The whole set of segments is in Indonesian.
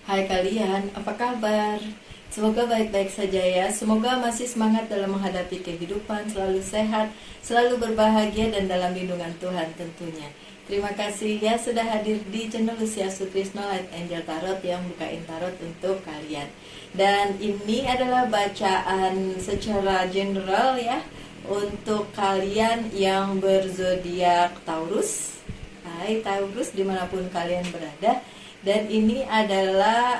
Hai kalian, apa kabar? Semoga baik-baik saja ya. Semoga masih semangat dalam menghadapi kehidupan, selalu sehat, selalu berbahagia dan dalam lindungan Tuhan tentunya. Terima kasih ya sudah hadir di channel Lucia Sutrisno Light Angel Tarot yang bukain tarot untuk kalian. Dan ini adalah bacaan secara general ya untuk kalian yang berzodiak Taurus. Hai Taurus dimanapun kalian berada. Dan ini adalah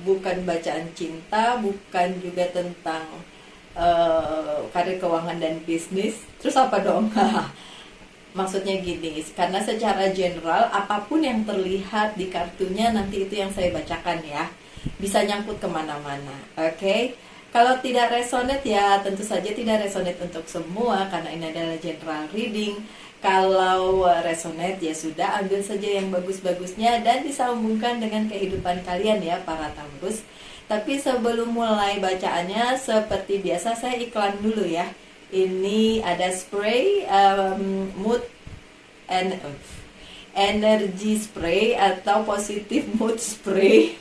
bukan bacaan cinta, bukan juga tentang karir keuangan dan bisnis. Terus apa dong? Maksudnya gini, karena secara general apapun yang terlihat di kartunya nanti itu yang saya bacakan ya. Bisa nyangkut kemana-mana, oke? Kalau tidak resonate ya tentu saja tidak resonate untuk semua karena ini adalah general reading. Kalau resonate ya sudah, ambil saja yang bagus-bagusnya dan disambungkan dengan kehidupan kalian ya para Taurus. Tapi sebelum mulai bacaannya seperti biasa saya iklan dulu ya. Ini ada spray mood and energy spray atau positive mood spray.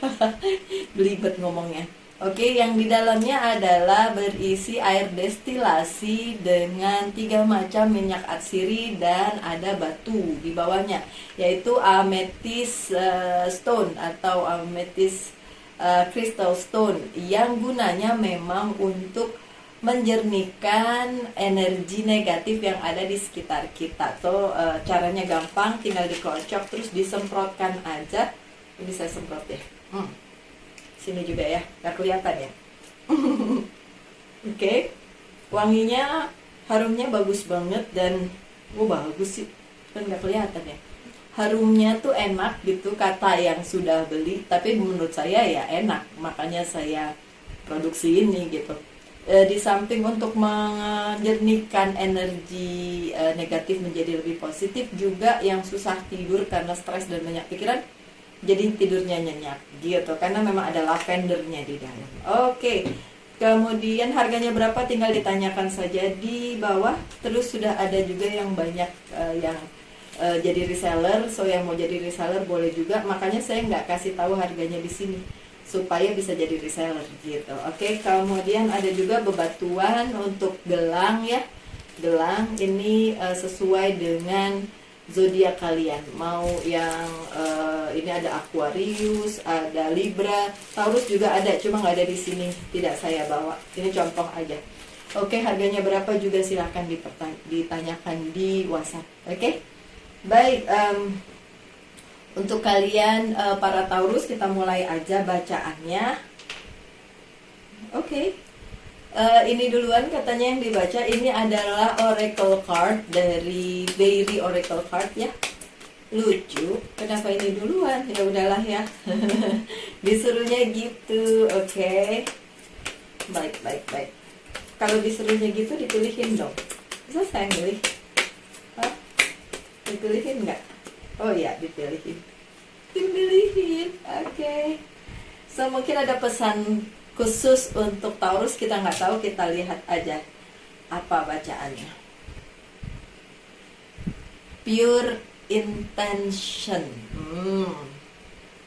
Belibet ngomongnya. Oke, yang di dalamnya adalah berisi air destilasi dengan 3 macam minyak atsiri dan ada batu di bawahnya, yaitu amethyst stone atau amethyst crystal stone yang gunanya memang untuk menjernihkan energi negatif yang ada di sekitar kita. So, caranya gampang, tinggal dikocok terus disemprotkan aja. Ini saya semprot ya. Sini juga ya, nggak kelihatan ya. Oke. Wanginya, harumnya bagus banget dan bagus sih, kan nggak kelihatan ya. Harumnya tuh enak gitu, kata yang sudah beli, tapi menurut saya ya enak, makanya saya produksi ini gitu. Di samping untuk menjernihkan energi negatif menjadi lebih positif, juga yang susah tidur karena stres dan banyak pikiran jadi tidurnya nyenyak gitu karena memang ada lavendernya di dalam. Oke. Kemudian harganya berapa tinggal ditanyakan saja di bawah. Terus sudah ada juga yang banyak yang jadi reseller. So yang mau jadi reseller boleh juga. Makanya saya nggak kasih tahu harganya di sini supaya bisa jadi reseller gitu. Oke. Kemudian ada juga bebatuan untuk gelang ya. Gelang ini sesuai dengan zodiak kalian, mau yang ini ada Aquarius, ada Libra, Taurus juga ada, cuma nggak ada di sini, tidak saya bawa. Ini contoh aja. Oke, harganya berapa juga silahkan ditanyakan di WhatsApp. Oke, baik. Untuk kalian para Taurus kita mulai aja bacaannya. Oke. Ini duluan katanya yang dibaca. Ini adalah oracle card dari Fairy Oracle Card ya. Lucu. Kenapa ini duluan? Ya udahlah ya. Disuruhnya gitu. Oke. Baik. Kalau disuruhnya gitu dipilihin dong. Bisa saya milih? Hah? Dipilihin nggak? Oh iya, dipilihin. Oke. So mungkin ada pesan khusus untuk Taurus, kita nggak tahu, kita lihat aja apa bacaannya. Pure intention.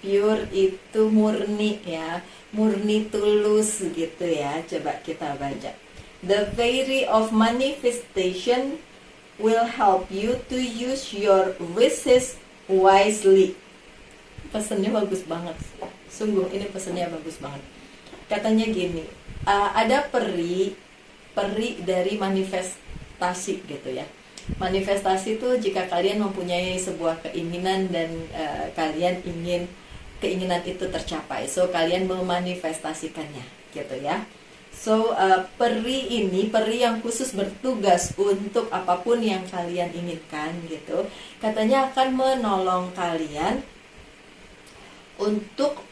Pure itu murni ya, murni tulus gitu ya. Coba kita baca. The Fairy of Manifestation will help you to use your wishes wisely. Pesannya bagus banget. Sungguh ini pesannya bagus banget. Katanya gini, ada peri dari manifestasi gitu ya. Manifestasi itu jika kalian mempunyai sebuah keinginan dan kalian ingin keinginan itu tercapai, so kalian memanifestasikannya gitu ya. So peri yang khusus bertugas untuk apapun yang kalian inginkan gitu, katanya akan menolong kalian untuk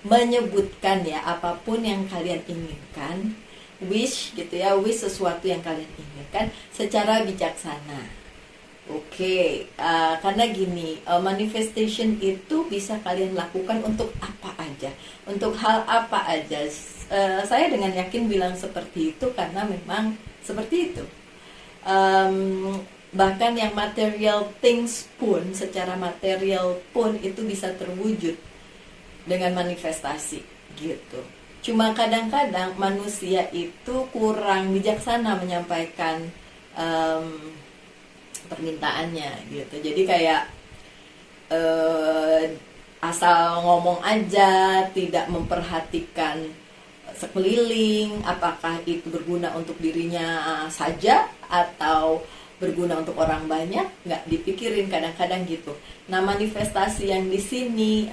menyebutkan ya apapun yang kalian inginkan, wish gitu ya, wish sesuatu yang kalian inginkan secara bijaksana. Oke, karena gini, manifestation itu bisa kalian lakukan untuk apa aja, untuk hal apa aja. Saya dengan yakin bilang seperti itu karena memang seperti itu. bahkan yang material things pun, secara material pun itu bisa terwujud dengan manifestasi gitu. Cuma kadang-kadang manusia itu kurang bijaksana menyampaikan permintaannya gitu. Jadi kayak asal ngomong aja, tidak memperhatikan sekeliling, apakah itu berguna untuk dirinya saja atau berguna untuk orang banyak, nggak dipikirin kadang-kadang gitu. Nah, manifestasi yang di sini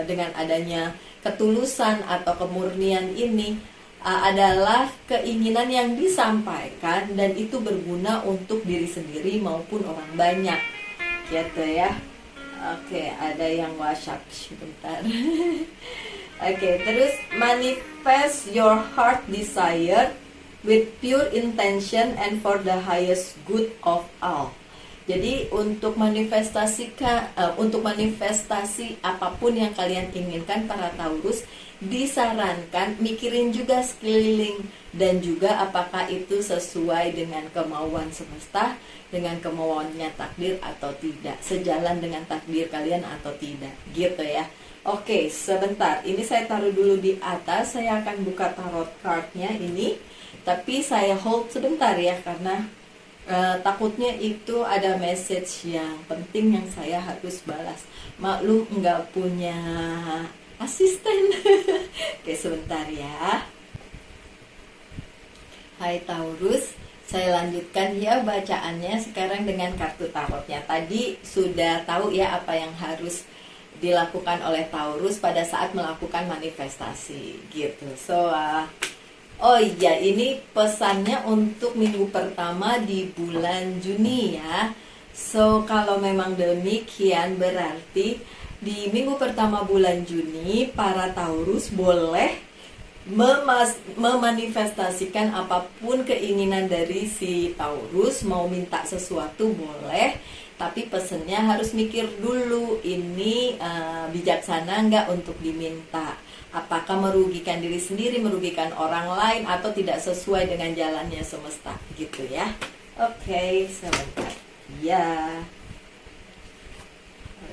dengan adanya ketulusan atau kemurnian ini adalah keinginan yang disampaikan dan itu berguna untuk diri sendiri maupun orang banyak, gitu ya. Oke, ada yang WhatsApp sebentar. Oke, terus manifest your heart desire with pure intention and for the highest good of all. Jadi untuk manifestasi apapun yang kalian inginkan para Taurus, disarankan mikirin juga sekeliling dan juga apakah itu sesuai dengan kemauan semesta, dengan kemauannya takdir atau tidak, sejalan dengan takdir kalian atau tidak, gitu ya. Oke, sebentar, ini saya taruh dulu di atas, saya akan buka tarot cardnya ini, tapi saya hold sebentar ya, karena takutnya itu ada message yang penting yang saya harus balas. Maklum nggak punya asisten. Oke, sebentar ya. Hai Taurus, saya lanjutkan ya bacaannya sekarang dengan kartu tarotnya. Tadi sudah tahu ya apa yang harus dilakukan oleh Taurus pada saat melakukan manifestasi gitu. Oh iya, ini pesannya untuk minggu pertama di bulan Juni ya. Kalau memang demikian berarti di minggu pertama bulan Juni para Taurus boleh memanifestasikan apapun keinginan dari si Taurus. Mau minta sesuatu boleh, tapi pesennya harus mikir dulu, ini bijaksana nggak untuk diminta, apakah merugikan diri sendiri, merugikan orang lain, atau tidak sesuai dengan jalannya semesta gitu ya. Oke, sebentar ya.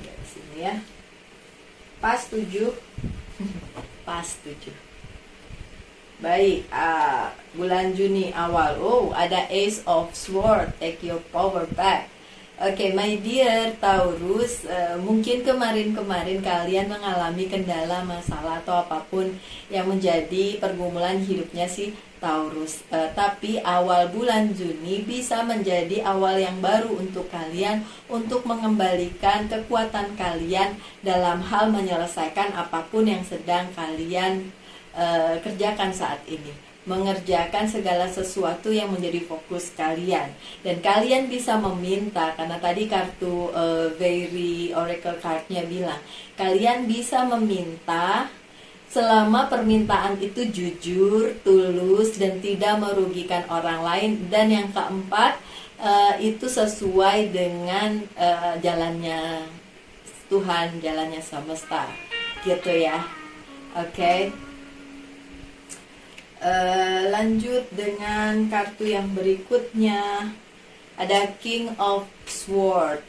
Dari sini ya. Pas 7. Pas 7. Baik, bulan Juni awal. Oh, ada Ace of Swords, take your power back. Oke, my dear Taurus, mungkin kemarin-kemarin kalian mengalami kendala, masalah atau apapun yang menjadi pergumulan hidupnya si Taurus. Tapi awal bulan Juni bisa menjadi awal yang baru untuk kalian untuk mengembalikan kekuatan kalian dalam hal menyelesaikan apapun yang sedang kalian kerjakan saat ini. Mengerjakan segala sesuatu yang menjadi fokus kalian, dan kalian bisa meminta, karena tadi kartu Very Oracle cardnya bilang kalian bisa meminta selama permintaan itu jujur, tulus, dan tidak merugikan orang lain. Dan yang keempat, itu sesuai dengan jalannya Tuhan, jalannya semesta gitu ya. Oke. Lanjut dengan kartu yang berikutnya. Ada King of Swords.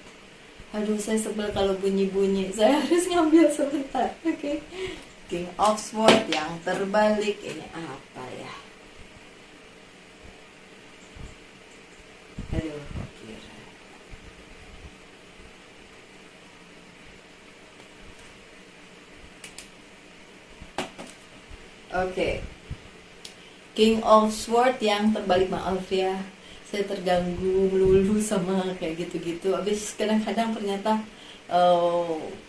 Aduh, saya sebel kalau bunyi-bunyi, saya harus ngambil sebentar. Oke. King of Swords yang terbalik, ini apa ya? Aduh, kok kira. Oke. King of Swords yang terbalik, maaf ya, saya terganggu melulu sama kayak gitu-gitu. Abis kadang-kadang ternyata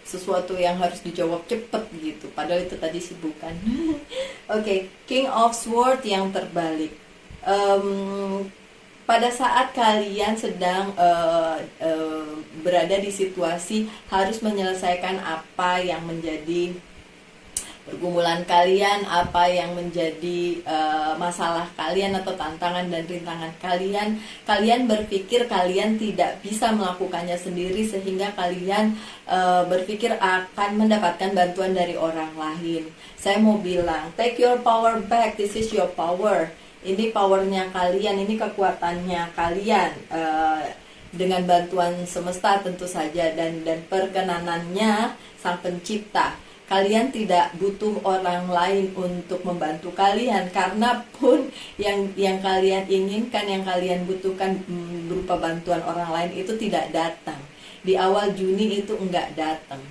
sesuatu yang harus dijawab cepet gitu, padahal itu tadi sibukan. Oke, King of Swords yang terbalik. Pada saat kalian sedang berada di situasi harus menyelesaikan apa yang menjadi pergumulan kalian, apa yang menjadi masalah kalian atau tantangan dan rintangan kalian, kalian berpikir kalian tidak bisa melakukannya sendiri, sehingga kalian berpikir akan mendapatkan bantuan dari orang lain. Saya mau bilang, take your power back, this is your power. Ini powernya kalian, ini kekuatannya kalian. dengan bantuan semesta tentu saja, dan perkenanannya Sang Pencipta. Kalian tidak butuh orang lain untuk membantu kalian, karena pun yang kalian inginkan, yang kalian butuhkan berupa bantuan orang lain itu tidak datang. Di awal Juni itu enggak datang,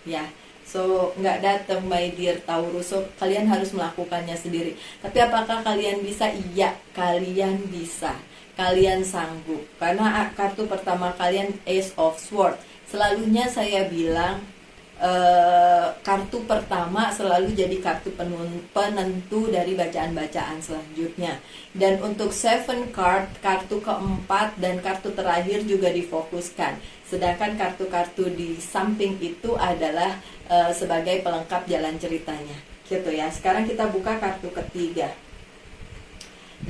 ya. So, nggak datang, my dear Taurus. So, kalian harus melakukannya sendiri. Tapi apakah kalian bisa? Iya, kalian bisa. Kalian sanggup. Karena kartu pertama kalian Ace of Swords. Selalunya saya bilang, kartu pertama selalu jadi kartu penentu dari bacaan-bacaan selanjutnya. Dan untuk 7 card, kartu keempat dan kartu terakhir juga difokuskan. Sedangkan kartu-kartu di samping itu adalah sebagai pelengkap jalan ceritanya, gitu ya. Sekarang kita buka kartu ketiga,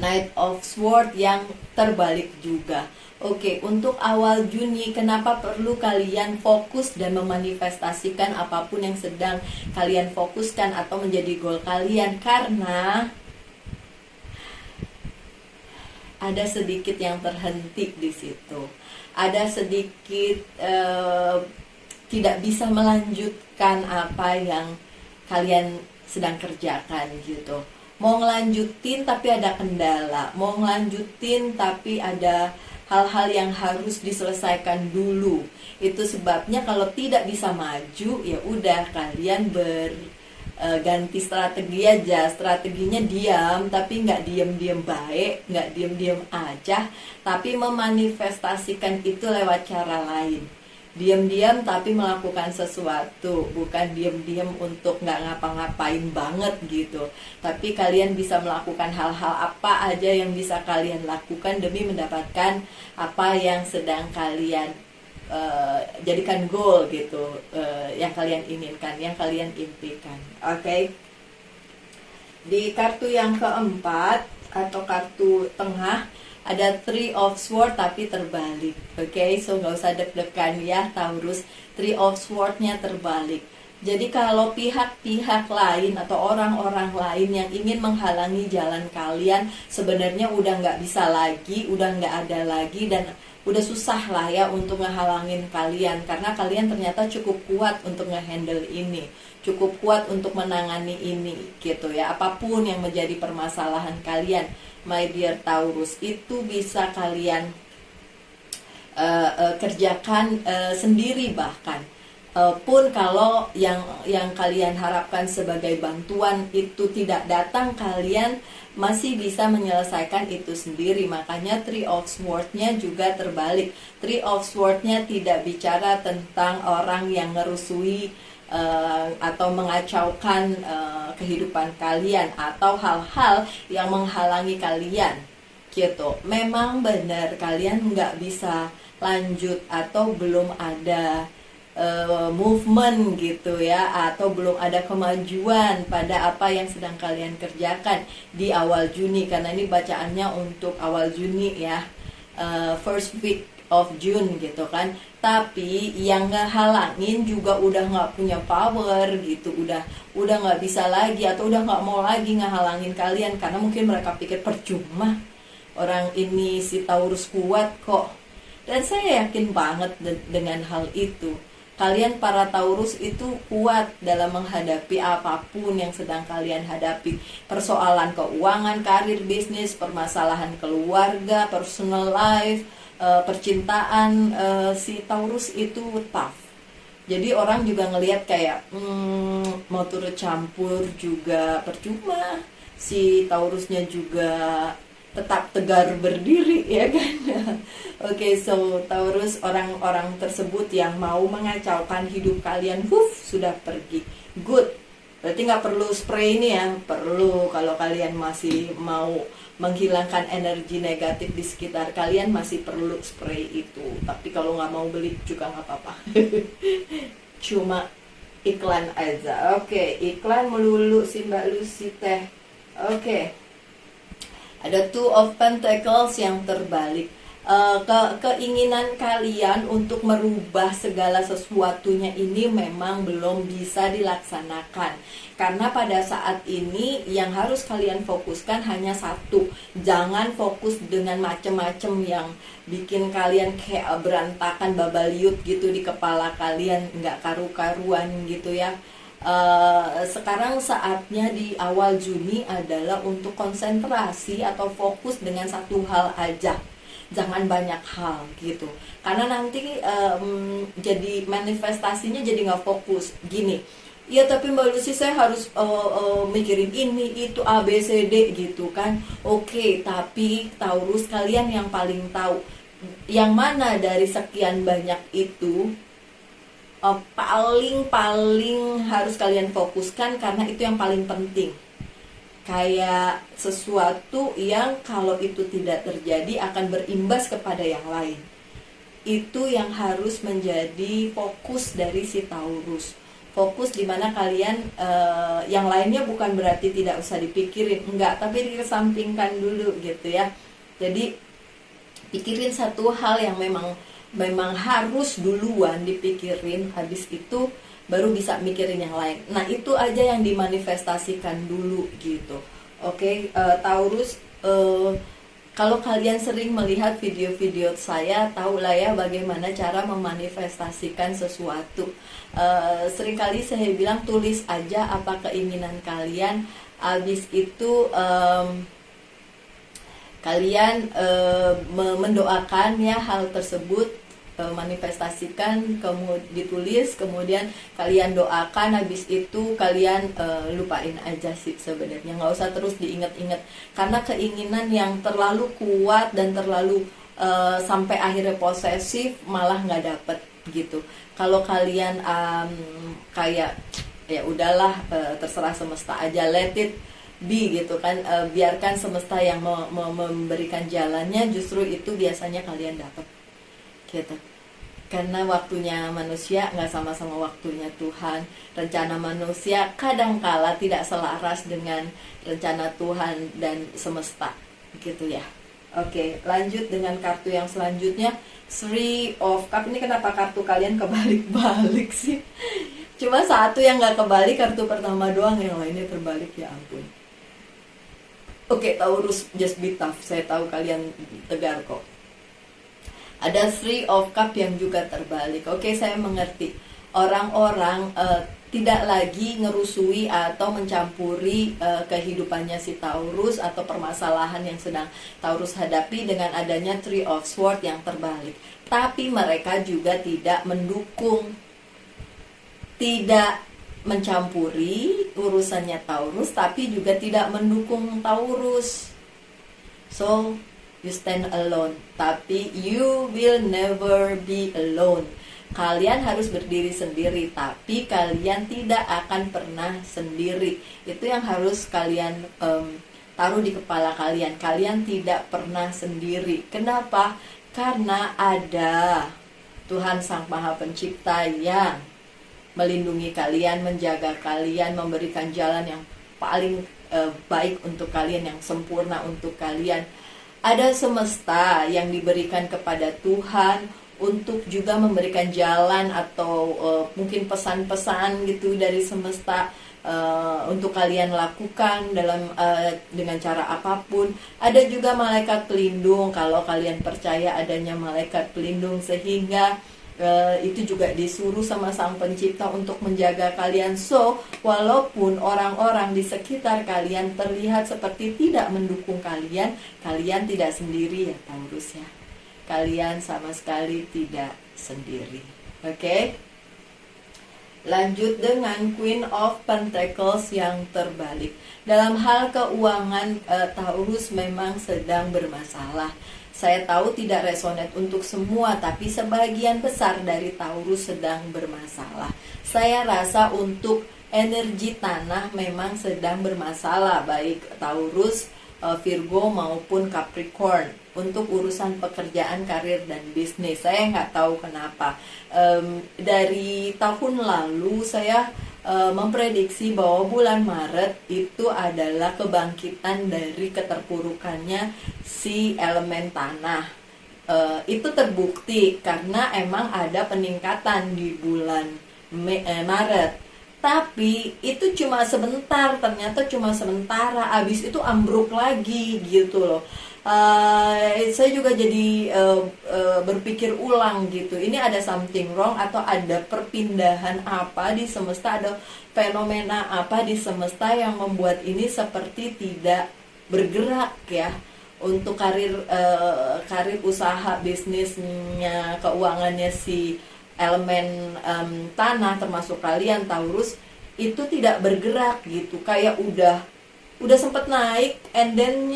Knight of Swords yang terbalik juga. Oke, untuk awal Juni, kenapa perlu kalian fokus dan memanifestasikan apapun yang sedang kalian fokuskan atau menjadi goal kalian? Karena ada sedikit yang terhenti di situ. Ada sedikit tidak bisa melanjutkan apa yang kalian sedang kerjakan gitu. Mau ngelanjutin tapi ada kendala, mau ngelanjutin tapi ada hal-hal yang harus diselesaikan dulu. Itu sebabnya kalau tidak bisa maju, ya udah kalian ganti strategi aja. Strateginya diam, tapi nggak diam-diam baik, nggak diam-diam aja, tapi memanifestasikan itu lewat cara lain. Diam-diam tapi melakukan sesuatu, bukan diam-diam untuk nggak ngapa-ngapain banget gitu. Tapi kalian bisa melakukan hal-hal apa aja yang bisa kalian lakukan demi mendapatkan apa yang sedang kalian jadikan goal gitu, yang kalian inginkan, yang kalian impikan. Oke. Di kartu yang keempat atau kartu tengah ada 3 of Swords tapi terbalik. Oke, so nggak usah deg-degan ya Taurus. 3 of Swords-nya terbalik. Jadi kalau pihak-pihak lain atau orang-orang lain yang ingin menghalangi jalan kalian, sebenarnya udah nggak bisa lagi, udah nggak ada lagi, dan udah susah lah ya untuk ngehalangin kalian. Karena kalian ternyata cukup kuat untuk ngehandle ini, cukup kuat untuk menangani ini gitu ya. Apapun yang menjadi permasalahan kalian, my dear Taurus, itu bisa kalian kerjakan sendiri. Bahkan pun kalau yang kalian harapkan sebagai bantuan itu tidak datang, kalian masih bisa menyelesaikan itu sendiri. Makanya 3 of Swords-nya juga terbalik. 3 of Swords-nya tidak bicara tentang orang yang ngerusui atau mengacaukan kehidupan kalian atau hal-hal yang menghalangi kalian gitu. Memang benar kalian nggak bisa lanjut atau belum ada movement gitu ya, atau belum ada kemajuan pada apa yang sedang kalian kerjakan di awal Juni, karena ini bacaannya untuk awal Juni ya, first week of June gitu kan. Tapi yang ngehalangin juga udah nggak punya power gitu, udah nggak bisa lagi atau udah nggak mau lagi ngehalangin kalian, karena mungkin mereka pikir percuma orang ini si Taurus kuat kok. Dan saya yakin banget dengan hal itu. Kalian para Taurus itu kuat dalam menghadapi apapun yang sedang kalian hadapi. Persoalan keuangan, karir, bisnis, permasalahan keluarga, personal life, percintaan, si Taurus itu tough. Jadi orang juga ngelihat kayak mau turut campur juga percuma. Si Taurusnya juga tetap tegar berdiri ya kan. Oke, so Taurus, orang-orang tersebut yang mau mengacaukan hidup kalian, sudah pergi. Good. Berarti nggak perlu spray ini ya. Perlu kalau kalian masih mau menghilangkan energi negatif di sekitar kalian, masih perlu spray itu. Tapi kalau nggak mau beli juga nggak apa-apa. Cuma iklan aja. Oke, iklan melulu si Mbak Lucy teh. Oke. Ada 2 of Pentacles yang terbalik. keinginan kalian untuk merubah segala sesuatunya ini memang belum bisa dilaksanakan. Karena pada saat ini yang harus kalian fokuskan hanya satu. Jangan fokus dengan macam-macam yang bikin kalian kayak berantakan babaliut gitu di kepala kalian, nggak karu-karuan gitu ya. Sekarang saatnya di awal Juni adalah untuk konsentrasi atau fokus dengan satu hal aja, jangan banyak hal gitu, karena nanti jadi manifestasinya jadi nggak fokus gini. Ya tapi Mbak Lucy saya harus mikirin ini itu A B C D gitu kan. Oke, tapi Taurus kalian yang paling tahu yang mana dari sekian banyak itu paling harus kalian fokuskan, karena itu yang paling penting. Kayak sesuatu yang kalau itu tidak terjadi akan berimbas kepada yang lain. Itu yang harus menjadi fokus dari si Taurus. Fokus dimana kalian yang lainnya bukan berarti tidak usah dipikirin, enggak, tapi dikesampingkan dulu gitu ya. Jadi pikirin satu hal yang memang harus duluan dipikirin, habis itu baru bisa mikirin yang lain. Nah itu aja yang dimanifestasikan dulu gitu. Oke, Taurus, kalau kalian sering melihat video-video saya, tahulah ya bagaimana cara memanifestasikan sesuatu. Seringkali saya bilang tulis aja apa keinginan kalian, habis itu kalian mendoakan ya hal tersebut, manifestasikan, kemudian ditulis, kemudian kalian doakan, habis itu kalian lupain aja sih sebenarnya, nggak usah terus diingat-ingat, karena keinginan yang terlalu kuat dan terlalu sampai akhirnya posesif malah nggak dapet gitu. Kalau kalian kayak ya udahlah, terserah semesta aja, let it be gitu kan, biarkan semesta yang memberikan jalannya, justru itu biasanya kalian dapat gitu. Karena waktunya manusia nggak sama-sama waktunya Tuhan. Rencana manusia kadangkala tidak selaras dengan rencana Tuhan dan semesta gitu ya. Oke, lanjut dengan kartu yang selanjutnya, Three of Cups. Ini kenapa kartu kalian kebalik-balik sih? Cuma satu yang nggak kebalik, kartu pertama doang, yang lainnya terbalik, ya ampun. Oke, Taurus, just be tough. Saya tahu kalian tegar kok. Ada Three of Cups yang juga terbalik. Oke, saya mengerti. Orang-orang tidak lagi ngerusui atau mencampuri kehidupannya si Taurus atau permasalahan yang sedang Taurus hadapi dengan adanya Three of Swords yang terbalik. Tapi mereka juga tidak mendukung, tidak mencampuri urusannya Taurus, tapi juga tidak mendukung Taurus. So, you stand alone, tapi you will never be alone. Kalian harus berdiri sendiri, tapi kalian tidak akan pernah sendiri. Itu yang harus kalian taruh di kepala kalian. Kalian tidak pernah sendiri. Kenapa? Karena ada Tuhan Sang Maha Pencipta yang melindungi kalian, menjaga kalian, memberikan jalan yang paling baik untuk kalian, yang sempurna untuk kalian. Ada semesta yang diberikan kepada Tuhan untuk juga memberikan jalan atau mungkin pesan-pesan gitu dari semesta untuk kalian lakukan dalam dengan cara apapun. Ada juga malaikat pelindung, kalau kalian percaya adanya malaikat pelindung, sehingga itu juga disuruh sama Sang Pencipta untuk menjaga kalian. So, walaupun orang-orang di sekitar kalian terlihat seperti tidak mendukung kalian, kalian tidak sendiri ya Taurus ya. Kalian sama sekali tidak sendiri. Oke? Lanjut dengan Queen of Pentacles yang terbalik. Dalam hal keuangan, Taurus memang sedang bermasalah. Saya tahu tidak resonate untuk semua, tapi sebagian besar dari Taurus sedang bermasalah. Saya rasa untuk energi tanah memang sedang bermasalah, baik Taurus, Virgo maupun Capricorn. Untuk urusan pekerjaan, karir, dan bisnis, saya nggak tahu kenapa. Dari tahun lalu saya memprediksi bahwa bulan Maret itu adalah kebangkitan dari keterpurukannya si elemen tanah. Itu terbukti karena emang ada peningkatan di bulan Maret. Tapi itu cuma sebentar, ternyata cuma sementara, abis itu ambruk lagi gitu loh. Saya juga jadi berpikir ulang gitu, ini ada something wrong atau ada perpindahan apa di semesta, ada fenomena apa di semesta yang membuat ini seperti tidak bergerak ya untuk karir usaha bisnisnya, keuangannya si elemen tanah termasuk kalian Taurus itu tidak bergerak gitu, kayak udah sempet naik and then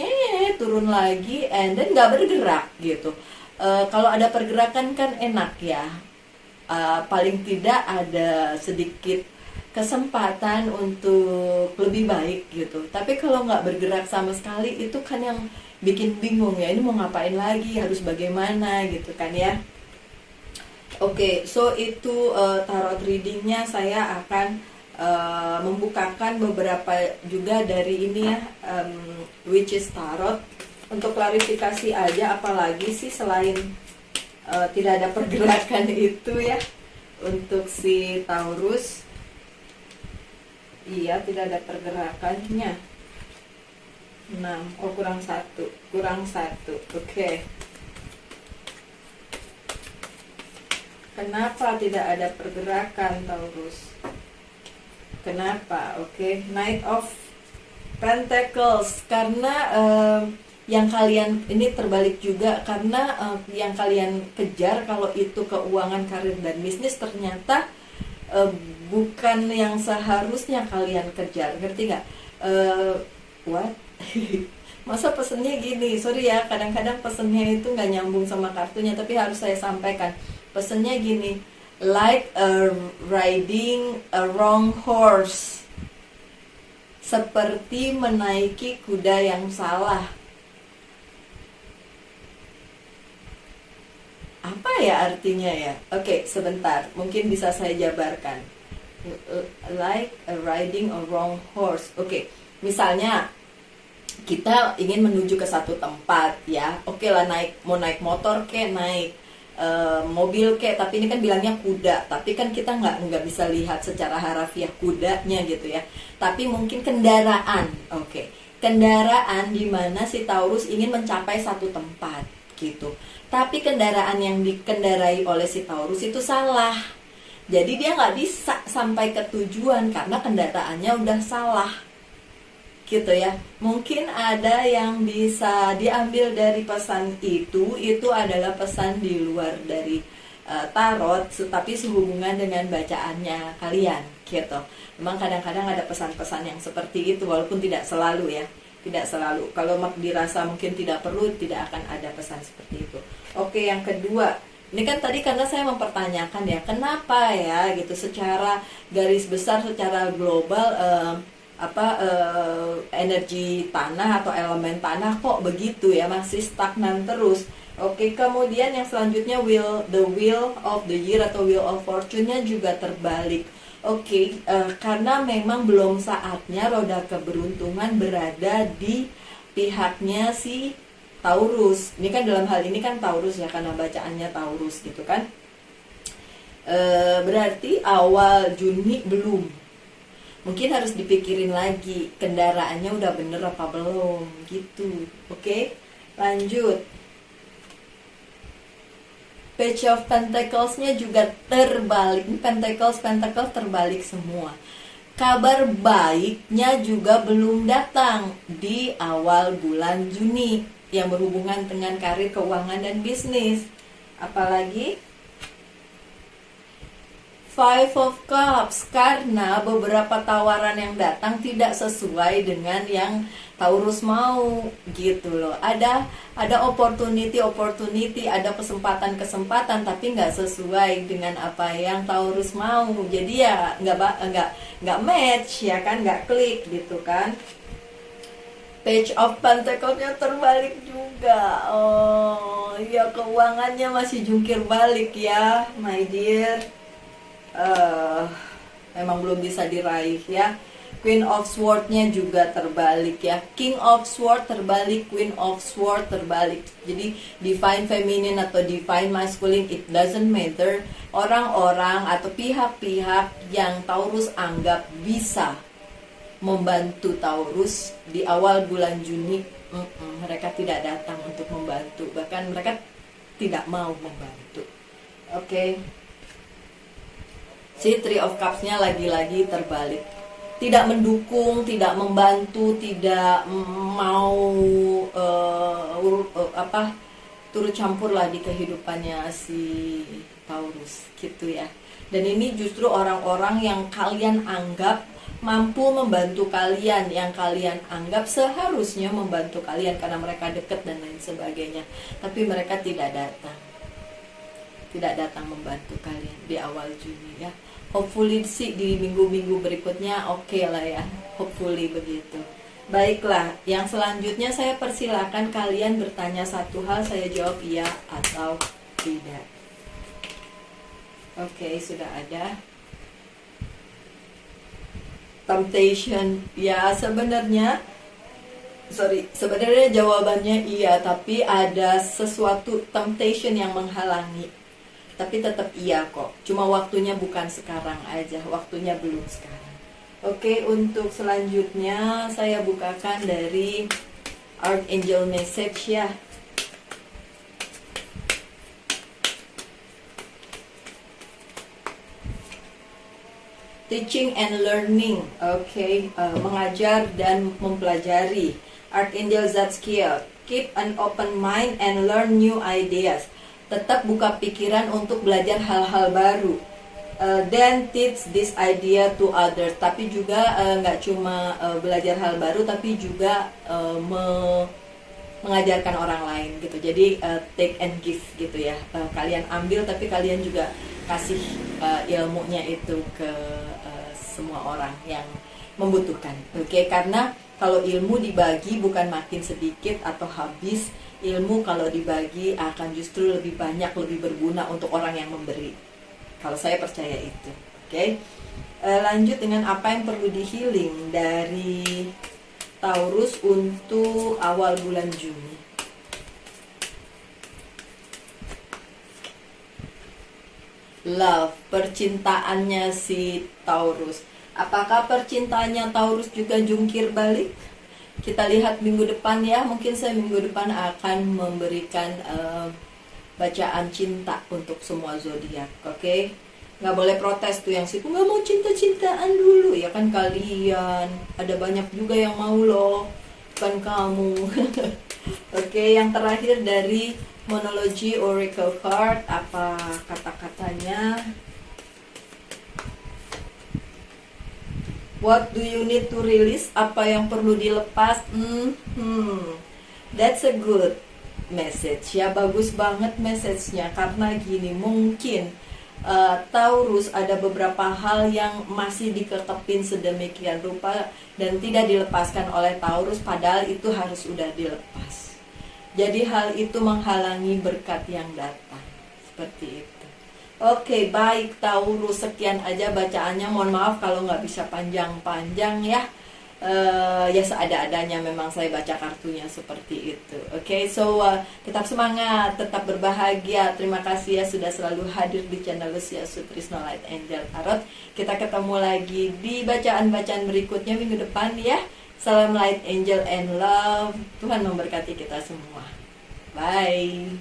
turun lagi and then nggak bergerak gitu. Kalau ada pergerakan kan enak ya. Paling tidak ada sedikit kesempatan untuk lebih baik gitu. Tapi kalau nggak bergerak sama sekali itu kan yang bikin bingung ya, ini mau ngapain lagi, harus bagaimana gitu kan ya. Oke, so itu tarot readingnya. Saya akan membukakan beberapa juga dari ini ya, Witches Tarot untuk klarifikasi aja, apalagi sih selain tidak ada pergerakan itu ya untuk si Taurus. Iya, tidak ada pergerakannya. 6, kurang satu. Oke. Kenapa tidak ada pergerakan Taurus? Kenapa? Oke. Knight of Pentacles, karena yang kalian ini terbalik juga, karena yang kalian kejar kalau itu keuangan, karir dan bisnis ternyata bukan yang seharusnya kalian kejar. Ngerti nggak? What? Masa pesennya gini, sorry ya, kadang-kadang pesennya itu nggak nyambung sama kartunya, tapi harus saya sampaikan. Pesennya gini, like riding a wrong horse, seperti menaiki kuda yang salah. Apa ya artinya ya? Oke, sebentar, mungkin bisa saya jabarkan. Like riding a wrong horse. Oke, misalnya kita ingin menuju ke satu tempat ya, oke lah, mau naik motor naik mobil tapi ini kan bilangnya kuda, tapi kan kita nggak bisa lihat secara harafiah kudanya gitu ya, tapi mungkin kendaraan. Oke, kendaraan di mana si Taurus ingin mencapai satu tempat gitu, tapi kendaraan yang dikendarai oleh si Taurus itu salah, jadi dia nggak bisa sampai ke tujuan karena kendaraannya udah salah gitu ya. Mungkin ada yang bisa diambil dari pesan itu adalah pesan di luar dari tarot, tapi sehubungan dengan bacaannya kalian gitu. Memang kadang-kadang ada pesan-pesan yang seperti itu, walaupun tidak selalu ya, tidak selalu. Kalau dirasa mungkin tidak perlu, tidak akan ada pesan seperti itu. Oke, yang kedua, ini kan tadi karena saya mempertanyakan ya, kenapa ya gitu secara garis besar, secara global energi tanah atau elemen tanah kok begitu ya, masih stagnan terus. Oke, kemudian yang selanjutnya the wheel of the year atau wheel of fortune-nya juga terbalik. Oke, karena memang belum saatnya roda keberuntungan berada di pihaknya si Taurus. Ini kan dalam hal ini kan Taurus ya, karena bacaannya Taurus gitu kan. Berarti awal Juni belum. Mungkin harus dipikirin lagi kendaraannya udah bener apa belum gitu. Oke, lanjut. Page of Pentacles-nya juga terbalik. Pentacles terbalik semua. Kabar baiknya juga belum datang di awal bulan Juni yang berhubungan dengan karir, keuangan, dan bisnis. Apalagi Five of Cups, karena beberapa tawaran yang datang tidak sesuai dengan yang Taurus mau gitu loh. Ada opportunity, ada kesempatan tapi nggak sesuai dengan apa yang Taurus mau. Jadi ya nggak match ya kan, nggak klik gitu kan. Page of Pentacles-nya terbalik juga. Oh ya, keuangannya masih jungkir balik ya my dear. Memang belum bisa diraih ya. Queen of Sword-nya juga terbalik ya. King of Sword terbalik, Queen of Sword terbalik. Jadi divine feminine atau divine masculine, it doesn't matter. Orang-orang atau pihak-pihak yang Taurus anggap bisa membantu Taurus di awal bulan Juni, mereka tidak datang untuk membantu. Bahkan mereka tidak mau membantu. Oke. Si Three of Cups-nya lagi-lagi terbalik. Tidak mendukung, tidak membantu, tidak mau turut campur lah di kehidupannya si Taurus gitu ya. Dan ini justru orang-orang yang kalian anggap mampu membantu kalian, yang kalian anggap seharusnya membantu kalian karena mereka dekat dan lain sebagainya, tapi mereka tidak datang membantu kalian di awal Juni ya. Hopefully sih di minggu-minggu berikutnya oke lah ya, hopefully begitu. Baiklah, yang selanjutnya saya persilakan kalian bertanya satu hal, saya jawab iya atau tidak. Oke, sudah ada. Temptation, ya sebenarnya jawabannya iya, tapi ada sesuatu temptation yang menghalangi. Tapi tetap iya kok, cuma waktunya bukan sekarang aja, waktunya belum sekarang. Oke, untuk selanjutnya saya bukakan dari Archangel Message ya. Teaching and learning, mengajar dan mempelajari. Archangel Zadkiel, keep an open mind and learn new ideas. Tetap buka pikiran untuk belajar hal-hal baru. Then teach this idea to others. Tapi juga nggak cuma belajar hal baru, tapi juga mengajarkan orang lain gitu. Jadi take and give gitu ya. Kalian ambil, tapi kalian juga kasih ilmunya itu ke semua orang yang membutuhkan. Oke, karena kalau ilmu dibagi bukan makin sedikit atau habis. Ilmu kalau dibagi akan justru lebih banyak, lebih berguna untuk orang yang memberi. Kalau saya percaya itu. Oke. Lanjut dengan apa yang perlu di healing dari Taurus untuk awal bulan Juni. Love, percintaannya si Taurus. Apakah percintaannya Taurus juga jungkir balik? Kita lihat minggu depan ya. Mungkin saya minggu depan akan memberikan bacaan cinta untuk semua zodiak. Oke? Nggak boleh protes tuh yang situ nggak mau cinta-cintaan dulu ya kan, kalian ada banyak juga yang mau loh, bukan kamu. Oke, yang terakhir dari Monology Oracle Card, apa kata-katanya? What do you need to release? Apa yang perlu dilepas? That's a good message ya, bagus banget message-nya. Karena gini, mungkin Taurus ada beberapa hal yang masih dikekepin sedemikian rupa dan tidak dilepaskan oleh Taurus, padahal itu harus udah dilepas. Jadi hal itu menghalangi berkat yang datang. Seperti itu. Oke, baik Taurus, sekian aja bacaannya. Mohon maaf kalau nggak bisa panjang-panjang ya. Ya seada-adanya memang saya baca kartunya seperti itu. Oke, tetap semangat, tetap berbahagia. Terima kasih ya sudah selalu hadir di channel Lucia Sutrisno Light Angel Tarot. Kita ketemu lagi di bacaan-bacaan berikutnya minggu depan ya. Salam Light Angel and Love. Tuhan memberkati kita semua. Bye.